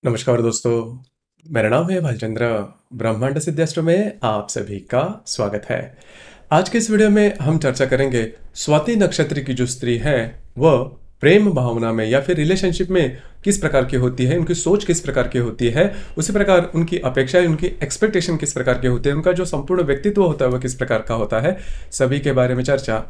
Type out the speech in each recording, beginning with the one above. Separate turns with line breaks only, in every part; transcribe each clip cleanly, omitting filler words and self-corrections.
नमस्कार दोस्तों, मेरा नाम है भालचंद्र। ब्रह्मांड सिद्धास्ट्रो में आप सभी का स्वागत है। आज के इस वीडियो में हम चर्चा करेंगे स्वाति नक्षत्र की जो स्त्री है वह प्रेम भावना में या फिर रिलेशनशिप में किस प्रकार की होती है, उनकी सोच किस प्रकार की होती है, उसी प्रकार उनकी अपेक्षाएं, उनकी एक्सपेक्टेशन किस प्रकार की होती है, उनका जो संपूर्ण व्यक्तित्व होता है वह किस प्रकार का होता है। सभी के बारे में चर्चा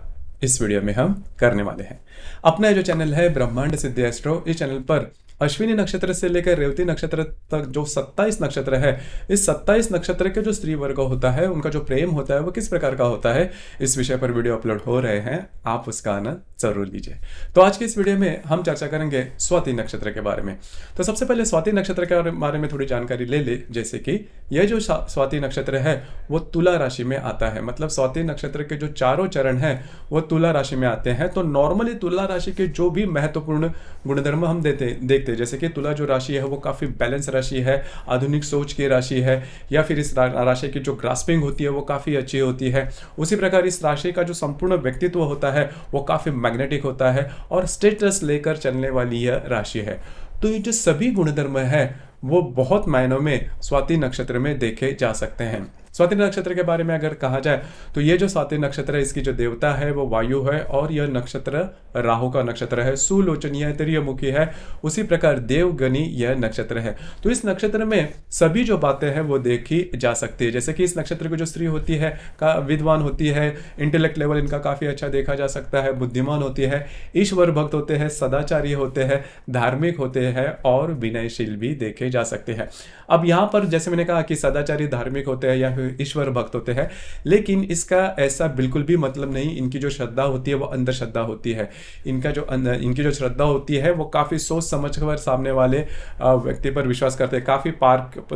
इस वीडियो में हम करने वाले हैं। अपना जो चैनल है ब्रह्मांड सिद्धि एस्ट्रो, इस चैनल पर अश्विनी नक्षत्र से लेकर रेवती नक्षत्र तक जो 27 नक्षत्र है, इस 27 नक्षत्र के जो स्त्री वर्ग होता है उनका जो प्रेम होता है वो किस प्रकार का होता है, इस विषय पर वीडियो अपलोड हो रहे हैं, आप उसका आनंद जरूर लीजिए। तो आज की इस वीडियो में हम चर्चा करेंगे स्वाति नक्षत्र के बारे में। तो सबसे पहले स्वाति नक्षत्र के बारे में थोड़ी जानकारी ले ले। जैसे कि यह जो स्वाति नक्षत्र है वो तुला राशि में आता है, मतलब स्वाति नक्षत्र के जो चारों चरण हैं वो तुला राशि में आते हैं। तो नॉर्मली तुला राशि के जो भी महत्वपूर्ण गुणधर्म हम देखते जैसे कि तुला जो राशि है वो काफी बैलेंस राशि है, आधुनिक सोच की राशि है, या फिर इस राशि की जो ग्रास्पिंग होती है वो काफी अच्छी होती है। उसी प्रकार इस राशि का जो संपूर्ण व्यक्तित्व होता है वो काफी मैग्नेटिक होता है और स्टेटस लेकर चलने वाली यह राशि है। तो ये जो सभी गुणधर्म है वो बहुत मायनों में स्वाति नक्षत्र में देखे जा सकते हैं। स्वाति नक्षत्र के बारे में अगर कहा जाए तो ये जो स्वाति नक्षत्र है इसकी जो देवता है वो वायु है, और यह नक्षत्र राहु का नक्षत्र है, सुलोचनीय है, त्रियमुखी है। उसी प्रकार देवगनी यह नक्षत्र है। तो इस नक्षत्र में सभी जो बातें हैं वो देखी जा सकती है। जैसे कि इस नक्षत्र की जो स्त्री होती है का विद्वान होती है, इंटेलेक्ट लेवल इनका काफी अच्छा देखा जा सकता है, बुद्धिमान होती है, ईश्वर भक्त होते हैं, सदाचारी होते हैं, धार्मिक होते हैं और विनयशील भी देखे जा सकते हैं। अब यहाँ पर जैसे मैंने कहा कि सदाचारी, धार्मिक होते हैं या ईश्वर भक्त होते हैं, लेकिन इसका ऐसा बिल्कुल भी मतलब नहीं। इनकी जो श्रद्धा होती है वो अंधश्रद्धा श्रद्धा होती है। इनकी जो श्रद्धा होती है वो काफी सोच समझ कर सामने वाले व्यक्ति पर विश्वास करते हैं। काफी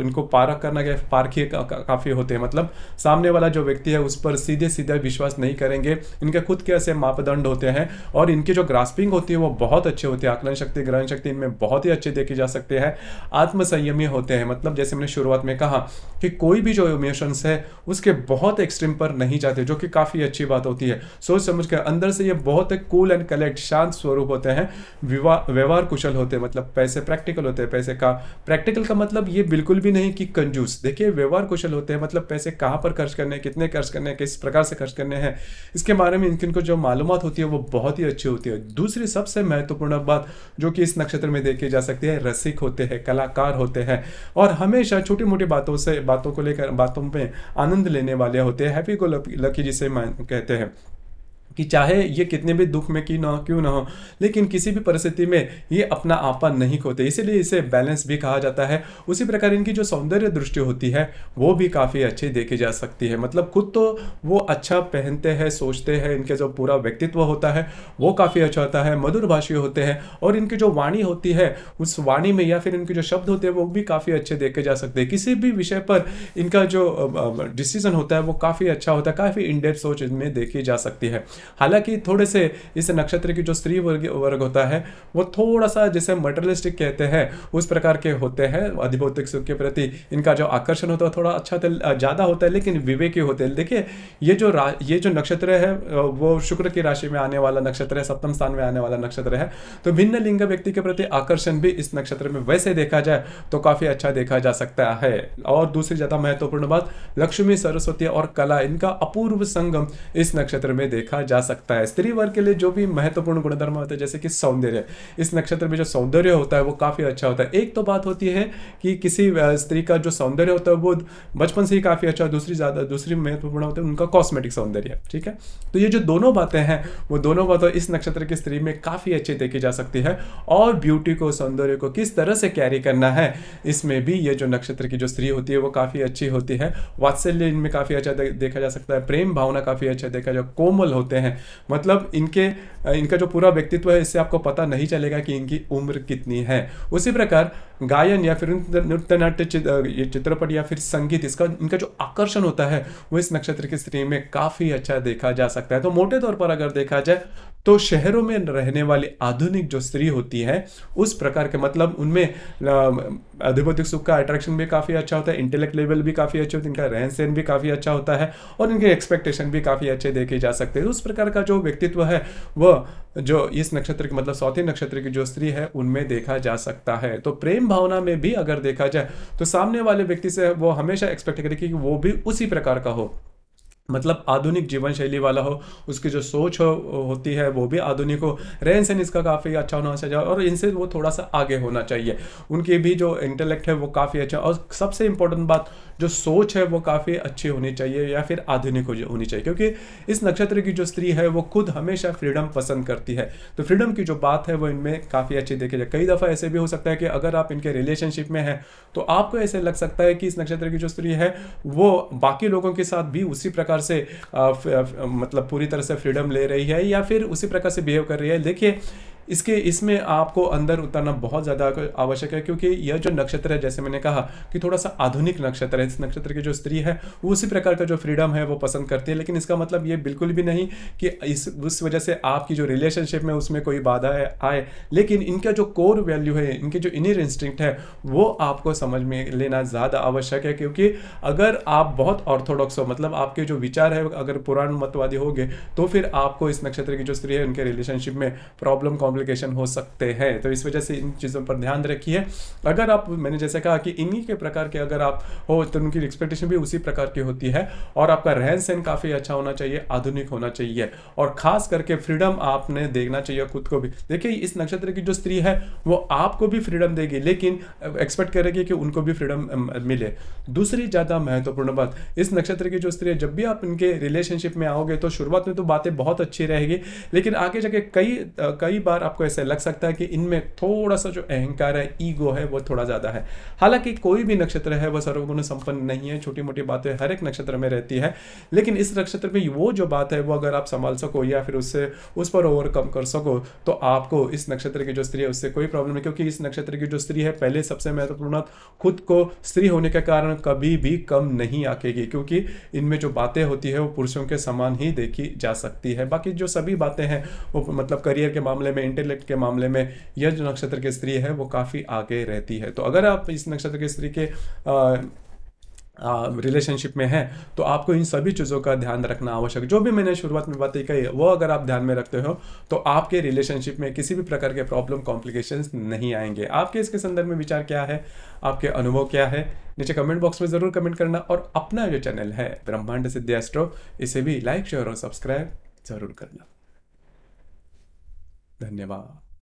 इनको पारख करना पारखी काफी होते हैं, मतलब सामने वाला जो व्यक्ति है उस पर सीधे सीधे विश्वास नहीं करेंगे। इनके खुद के ऐसे मापदंड होते हैं और इनकी जो ग्रास्पिंग होती है वो बहुत अच्छी होती है। आकलन शक्ति, ग्रहण शक्ति इनमें बहुत ही अच्छी देखी जा सकते हैं। आत्मसंयमी होते हैं, मतलब जैसे मैंने शुरुआत में कहा कि कोई भी जो इमोशंस है उसके बहुत एक्सट्रीम पर नहीं जाते, जो कि काफी अच्छी बात होती है। सोच समझ कर अंदर से ये बहुत कूल एंड कलेक्ट, शांत स्वरूप होते हैं। व्यवहार कुशल होते हैं, मतलब पैसे प्रैक्टिकल होते हैं। पैसे का प्रैक्टिकल का मतलब ये बिल्कुल भी नहीं कि कंजूस। देखिए, व्यवहार कुशल होते हैं, मतलब पैसे कहाँ पर खर्च करने, कितने खर्च करने, किस प्रकार से खर्च करने हैं, इसके बारे में इनको जो मालूमात होती है वो बहुत ही अच्छी होती है। दूसरी सबसे महत्वपूर्ण बात जो कि इस नक्षत्र में देखी जा सकती है, रसिक होते हैं, कलाकार होते हैं और हमेशा छोटी मोटी बातों को लेकर बातों में आनंद लेने वाले होते हैं। हैप्पी गो लकी जिसे कहते हैं कि चाहे ये कितने भी दुख में क्यों ना हो, लेकिन किसी भी परिस्थिति में ये अपना आपा नहीं खोते, इसीलिए इसे बैलेंस भी कहा जाता है। उसी प्रकार इनकी जो सौंदर्य दृष्टि होती है वो भी काफ़ी अच्छी देखी जा सकती है। मतलब खुद तो वो अच्छा पहनते हैं, सोचते हैं, इनके जो पूरा व्यक्तित्व होता है वो काफ़ी अच्छा होता है, मधुर भाषी होते हैं, और इनकी जो वाणी होती है उस वाणी में या फिर इनके जो शब्द होते हैं वो भी काफ़ी अच्छे देखे जा सकते हैं। किसी भी विषय पर इनका जो डिसीजन होता है वो काफ़ी अच्छा होता है, काफ़ी इन डेप्थ सोच इनमें देखी जा सकती है। हालांकि थोड़े से इस नक्षत्र की जो स्त्री वर्ग होता है वो थोड़ा सा जिसे मटेरियलिस्टिक कहते हैं उस प्रकार के होते हैं। अधिभौतिक सुख के प्रति इनका जो आकर्षण होता है थोड़ा अच्छा ज़्यादा होता है, लेकिन विवेकी होते हैं। देखिए, ये जो नक्षत्र है वो शुक्र की राशि में आने वाला नक्षत्र है, सप्तम स्थान में आने वाला नक्षत्र है। तो भिन्न लिंग व्यक्ति के प्रति आकर्षण भी इस नक्षत्र में वैसे देखा जाए तो काफ़ी अच्छा देखा जा सकता है। और दूसरी ज़्यादा महत्वपूर्ण बात, लक्ष्मी, सरस्वती और कला, इनका अपूर्व संगम इस नक्षत्र में देखा जा सकता है। स्त्री वर्ग के लिए जो भी महत्वपूर्ण गुणधर्म होते हैं जैसे कि सौंदर्य, इस नक्षत्र में जो सौंदर्य होता है वो काफी अच्छा होता है। एक तो बात होती है कि किसी स्त्री का जो सौंदर्य होता है वो बचपन से ही काफी अच्छा, दूसरी महत्वपूर्ण होता है उनका कॉस्मेटिक सौंदर्य। ठीक है, तो ये जो दोनों बातें हैं वो दोनों बातें इस नक्षत्र की स्त्री में काफी अच्छी देखी जा सकती है। और ब्यूटी को, सौंदर्य को किस तरह से कैरी करना है, इसमें भी ये जो नक्षत्र की जो स्त्री होती है वो काफी अच्छी होती है। वात्सल्य इनमें काफी अच्छा देखा जा सकता है, प्रेम भावना काफी अच्छा देखा जा, कोमल होते हैं, मतलब इनका जो पूरा व्यक्तित्व है इससे आपको पता नहीं चलेगा कि इनकी उम्र कितनी है। उसी प्रकार गायन या फिर नृत्य, नाट्य, चित्रपट या फिर संगीत, इनका जो आकर्षण होता है वो इस नक्षत्र की स्त्री में काफी अच्छा देखा जा सकता है। तो मोटे तौर पर अगर देखा जाए तो शहरों में रहने वाली आधुनिक जो स्त्री होती है उस प्रकार के मतलब उनमें अधिभौतिक सुख का अट्रैक्शन भी काफ़ी अच्छा होता है, इंटेलेक्ट लेवल भी काफ़ी अच्छे होते हैं, इनका रहन सहन भी काफ़ी अच्छा होता है और इनके एक्सपेक्टेशन भी काफ़ी अच्छे देखे जा सकते हैं। उस प्रकार का जो व्यक्तित्व है वह जो इस नक्षत्र की मतलब स्वाति नक्षत्र की जो स्त्री है उनमें देखा जा सकता है। तो प्रेम भावना में भी अगर देखा जाए तो सामने वाले व्यक्ति से वो हमेशा एक्सपेक्ट करे कि वो भी उसी प्रकार का हो, मतलब आधुनिक जीवन शैली वाला हो, उसकी जो सोच होती है वो भी आधुनिक हो, रहन सहन इसका काफ़ी अच्छा होना चाहिए और इनसे वो थोड़ा सा आगे होना चाहिए, उनकी भी जो इंटेलेक्ट है वो काफ़ी अच्छा, और सबसे इंपॉर्टेंट बात जो सोच है वो काफ़ी अच्छी होनी चाहिए या फिर आधुनिक होनी चाहिए, क्योंकि इस नक्षत्र की जो स्त्री है वो खुद हमेशा फ्रीडम पसंद करती है। तो फ्रीडम की जो बात है वो इनमें काफ़ी अच्छी देखी जाए। कई दफ़ा ऐसे भी हो सकता है कि अगर आप इनके रिलेशनशिप में हैं तो आपको ऐसे लग सकता है कि इस नक्षत्र की जो स्त्री है वो बाकी लोगों के साथ भी उसी प्रकार से मतलब पूरी तरह से फ्रीडम ले रही है या फिर उसी प्रकार से बिहेव कर रही है। देखिए इसमें आपको अंदर उतरना बहुत ज़्यादा आवश्यक है, क्योंकि यह जो नक्षत्र है जैसे मैंने कहा कि थोड़ा सा आधुनिक नक्षत्र है। इस नक्षत्र की जो स्त्री है वो उसी प्रकार का जो फ्रीडम है वो पसंद करती है, लेकिन इसका मतलब ये बिल्कुल भी नहीं कि उस वजह से आपकी जो रिलेशनशिप में उसमें कोई बाधा आए, लेकिन इनका जो कोर वैल्यू है, इनकी जो इनर इंस्टिंक्ट है वो आपको समझ में लेना ज़्यादा आवश्यक है। क्योंकि अगर आप बहुत ऑर्थोडॉक्स हो, मतलब आपके जो विचार है अगर पुराण मतवादी हो गए, तो फिर आपको इस नक्षत्र की जो स्त्री है उनके रिलेशनशिप में प्रॉब्लम कॉम्प्लिकेशन हो सकते हैं। तो इस वजह से इन चीज़ों पर ध्यान रखिए। अगर आप, मैंने जैसे कहा कि इन्हीं के प्रकार के अगर आप हो तो उनकी एक्सपेक्टेशन भी उसी प्रकार की होती है और आपका रहन सहन काफ़ी अच्छा होना चाहिए, आधुनिक होना चाहिए और खास करके फ्रीडम आपने देखना चाहिए खुद को भी। देखिए इस नक्षत्र की जो स्त्री है वो आपको भी फ्रीडम देगी, लेकिन एक्सपेक्ट करेगी कि उनको भी फ्रीडम मिले। दूसरी ज़्यादा महत्वपूर्ण बात, इस नक्षत्र की जो स्त्री है जब भी आप इनके रिलेशनशिप में आओगे तो शुरुआत में तो बातें बहुत अच्छी रहेगी, लेकिन आगे जाके कई बार आपको ऐसा लग सकता है कि इनमें थोड़ा सा जो अहंकार है, ईगो है, वो थोड़ा ज़्यादा है। हालांकि कोई भी नक्षत्र है वो सर्वगुण संपन्न नहीं है, छोटी मोटी बातें हर एक नक्षत्र में रहती है, लेकिन इस नक्षत्र में वो जो बात है वो अगर आप संभाल सको या फिर उस पर ओवरकम कर सको तो आपको इस नक्षत्र की जो स्त्री है उससे कोई प्रॉब्लम नहीं। क्योंकि इस नक्षत्र की जो स्त्री है पहले सबसे महत्वपूर्ण खुद को स्त्री होने के कारण कभी भी कम नहीं आकेगी, क्योंकि इनमें जो बातें होती है वो पुरुषों के समान ही देखी जा सकती है। बाकी जो सभी बातें हैं वो मतलब करियर के मामले में, इंटेलेक्ट के मामले में यह जो नक्षत्र की स्त्री है वो काफ़ी आगे रहती है। तो अगर आप इस नक्षत्र की स्त्री के रिलेशनशिप में है तो आपको इन सभी चीज़ों का ध्यान रखना आवश्यक। जो भी मैंने शुरुआत में बातें कही वो अगर आप ध्यान में रखते हो तो आपके रिलेशनशिप में किसी भी प्रकार के प्रॉब्लम कॉम्प्लिकेशंस नहीं आएंगे। आपके इसके संदर्भ में विचार क्या है, आपके अनुभव क्या है, नीचे कमेंट बॉक्स में ज़रूर कमेंट करना। और अपना जो चैनल है ब्रह्मांड सिद्धि एस्ट्रो, इसे भी लाइक शेयर और सब्सक्राइब ज़रूर करना। धन्यवाद।